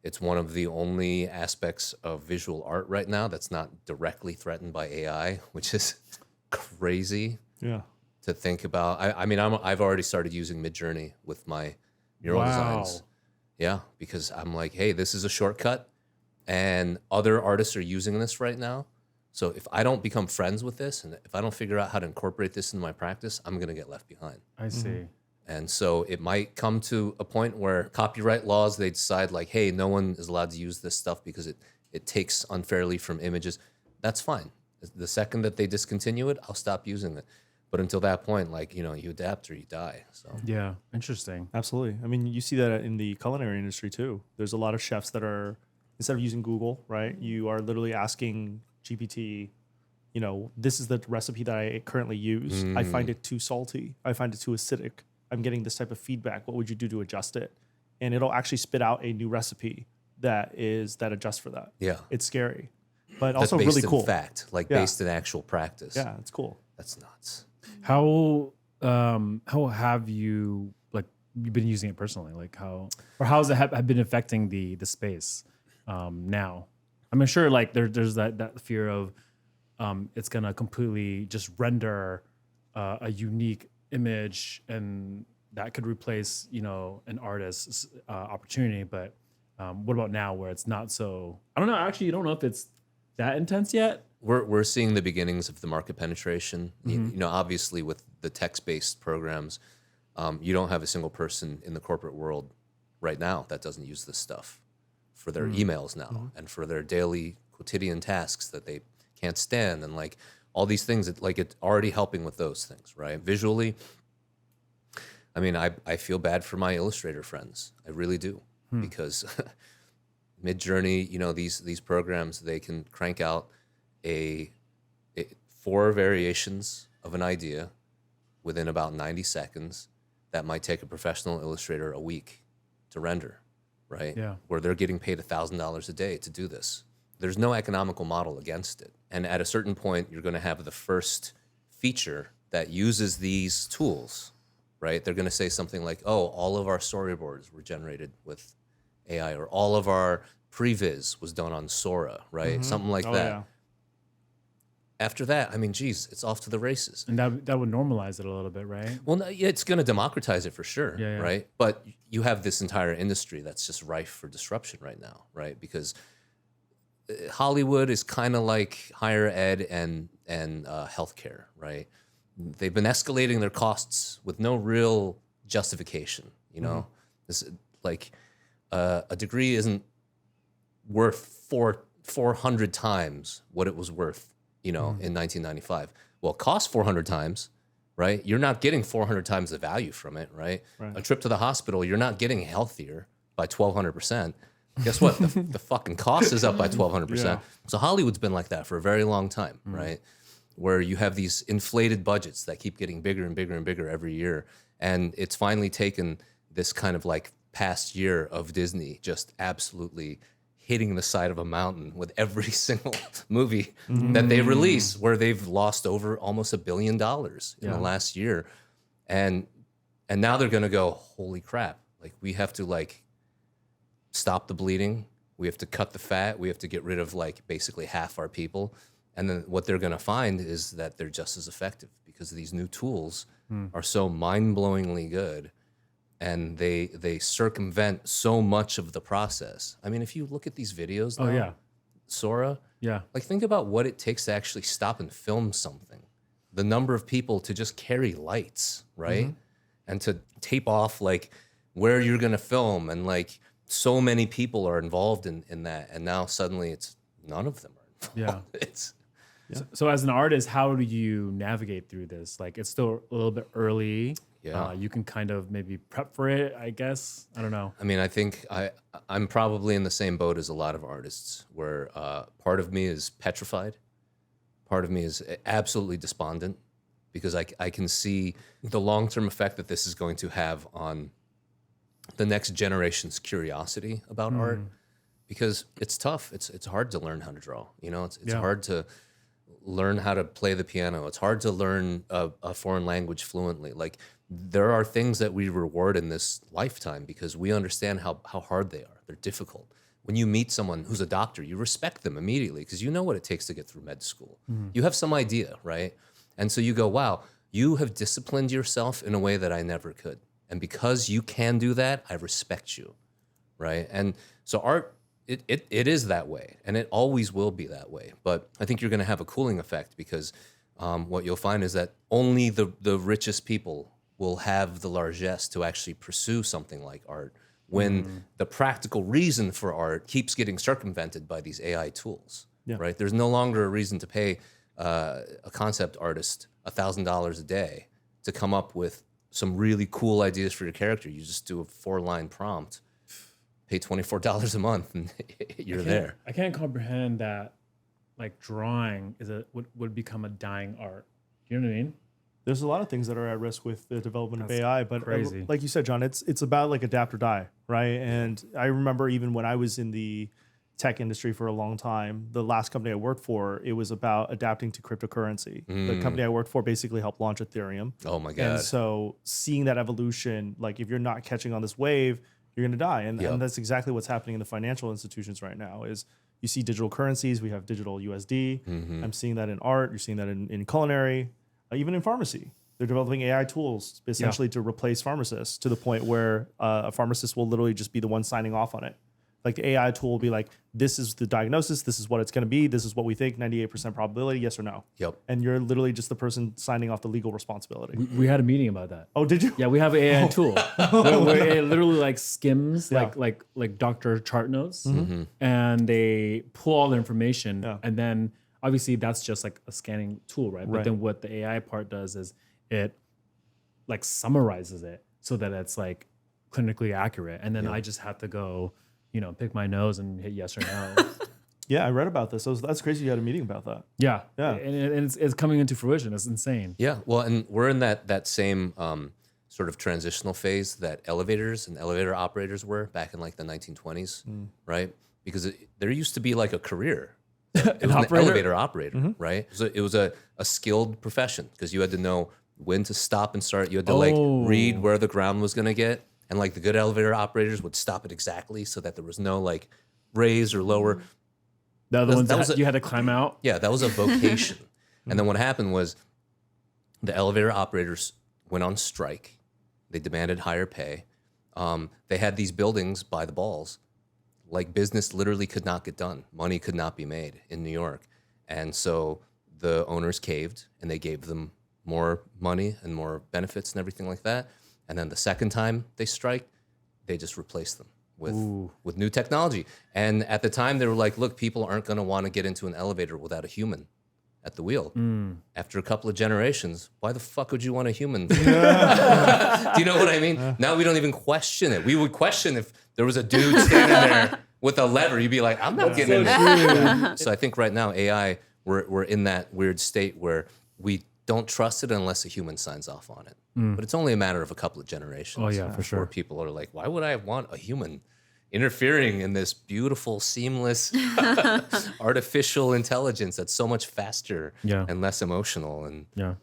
It's one of the only aspects of visual art right now that's not directly threatened by AI, which is crazy Yeah. to think about. I mean, I've already started using Midjourney with my mural designs. Yeah, because I'm like, hey, this is a shortcut, and other artists are using this right now. So if I don't become friends with this, and if I don't figure out how to incorporate this into my practice, I'm going to get left behind. I see. And so it might come to a point where copyright laws, they decide like, hey, no one is allowed to use this stuff because it takes unfairly from images. That's fine. The second that they discontinue it, I'll stop using it. But until that point, like, you know, you adapt or you die. So Yeah, interesting. Absolutely. I mean, you see that in the culinary industry too. There's a lot of chefs that are, instead of using Google, right, you are literally asking GPT, you know, this is the recipe that I currently use. I find it too salty. I find it too acidic. I'm getting this type of feedback. What would you do to adjust it? And it'll actually spit out a new recipe that adjusts for that. yeah, It's scary, but that's also based really cool. in fact, like Yeah. based in actual practice. Yeah, it's cool. That's nuts. How have you, like, you've been using it personally? Like how has it have been affecting the space now? I mean, sure, like there's that fear of it's gonna completely just render a unique image, and that could replace, you know, an artist's opportunity. But what about now, where it's not so? I don't know. Actually, you don't know if it's that intense yet. We're seeing the beginnings of the market penetration. You know, obviously with the text-based programs, you don't have a single person in the corporate world right now that doesn't use this stuff for their emails now and for their daily quotidian tasks that they can't stand, and like all these things that, like, it's already helping with those things, right? Visually, I mean, I feel bad for my illustrator friends. I really do, because Midjourney, you know, these programs, they can crank out a 4 variations of an idea within about 90 seconds that might take a professional illustrator a week to render, right? Yeah. Where they're getting paid $1,000 a day to do this. There's no economical model against it. And at a certain point, you're going to have the first feature that uses these tools, right? They're going to say something like, oh, all of our storyboards were generated with AI, or all of our previs was done on Sora, right? Something like that. Yeah. After that, I mean, geez, it's off to the races. And that would normalize it a little bit, right? Well, no, yeah, it's going to democratize it for sure, Yeah, yeah. right? But you have this entire industry that's just rife for disruption right now, right? Because Hollywood is kind of like higher ed and healthcare, right? They've been escalating their costs with no real justification. You know, this, like a degree isn't worth 400 times what it was worth, you know, in 1995. Well, it costs 400 times, right? You're not getting 400 times the value from it, right? A trip to the hospital, you're not getting healthier by 1,200%. Guess what? The fucking cost is up by 1,200%. Yeah. So Hollywood's been like that for a very long time, right? Where you have these inflated budgets that keep getting bigger and bigger and bigger every year. And it's finally taken this kind of like past year of Disney just absolutely hitting the side of a mountain with every single movie that they release, where they've lost over almost $1 billion in the last year. And now they're going to go, holy crap. Like, we have to like stop the bleeding. We have to cut the fat. We have to get rid of like basically half our people. And then what they're going to find is that they're just as effective, because these new tools are so mind-blowingly good, and they circumvent so much of the process. I mean, if you look at these videos now, Oh yeah, Sora, yeah. like, think about what it takes to actually stop and film something. The number of people to just carry lights, right? And to tape off like where you're going to film, and like so many people are involved in that. And now suddenly it's none of them are involved. Yeah. It's So as an artist, how do you navigate through this? Like, it's still a little bit early. Yeah. You can kind of maybe prep for it, I guess. I don't know. I mean, I think I'm probably in the same boat as a lot of artists, where part of me is petrified. Part of me is absolutely despondent, because I can see the long-term effect that this is going to have on the next generation's curiosity about art, because it's tough. It's hard to learn how to draw. You know, it's hard to learn how to play the piano. It's hard to learn a foreign language fluently. Like, there are things that we reward in this lifetime because we understand how hard they are. They're difficult. when you meet someone who's a doctor, you respect them immediately because you know what it takes to get through med school. You have some idea, right? And so you go, wow, you have disciplined yourself in a way that I never could. And because you can do that, I respect you, right? And so art, it is that way, and it always will be that way. But I think you're going to have a cooling effect because what you'll find is that only the richest people will have the largesse to actually pursue something like art when the practical reason for art keeps getting circumvented by these AI tools, right? There's no longer a reason to pay a concept artist $1,000 a day to come up with some really cool ideas for your character. You just do a 4-line prompt, pay $24 a month, and you're there. I can't comprehend that, like drawing would become a dying art. You know what I mean? There's a lot of things that are at risk with the development of AI, but crazy. Like you said, John, it's about like adapt or die, right? And I remember even when I was in the tech industry for a long time, the last company I worked for, it was about adapting to cryptocurrency. The company I worked for basically helped launch Ethereum. Oh my God. And so seeing that evolution, like if you're not catching on this wave, you're going to die. And that's exactly what's happening in the financial institutions right now is you see digital currencies. We have digital USD. I'm seeing that in art. You're seeing that in culinary, even in pharmacy. They're developing AI tools essentially to replace pharmacists to the point where a pharmacist will literally just be the one signing off on it. Like the AI tool will be like, this is the diagnosis, this is what it's going to be, this is what we think, 98% probability, yes or no. Yep. And you're literally just the person signing off the legal responsibility. We had a meeting about that. Oh, did you? Yeah, we have an AI tool where it literally like skims like doctor chart notes, and they pull all the information, and then obviously that's just like a scanning tool, right? But then what the AI part does is it like summarizes it so that it's like clinically accurate, and then I just have to go, pick my nose and hit yes or no. Yeah, I read about this. That's crazy. You had a meeting about that. Yeah. Yeah. And it's coming into fruition. It's insane. Yeah, well, and we're in that same sort of transitional phase that elevators and elevator operators were back in like the 1920s, right? Because there used to be like a career. It was an elevator operator, right? So it was a skilled profession because you had to know when to stop and start. You had to like read where the ground was going to get. And like the good elevator operators would stop it exactly so that there was no like raise or lower. The other ones you had to climb out. Yeah, that was a vocation. And then what happened was the elevator operators went on strike. They demanded higher pay. They had these buildings by the balls. Like business literally could not get done. Money could not be made in New York. And so the owners caved and they gave them more money and more benefits and everything like that. And then the second time they strike, they just replace them with new technology. And at the time, they were like, look, people aren't going to want to get into an elevator without a human at the wheel. After a couple of generations, why the fuck would you want a human? Do you know what I mean? Now we don't even question it. We would question if there was a dude standing there with a lever. You'd be like, I'm not getting in there. So I think right now, AI, we're in that weird state where we don't trust it unless a human signs off on it. But it's only a matter of a couple of generations. Oh, yeah, for sure. Where people are like, why would I want a human interfering in this beautiful, seamless, artificial intelligence that's so much faster and less emotional? And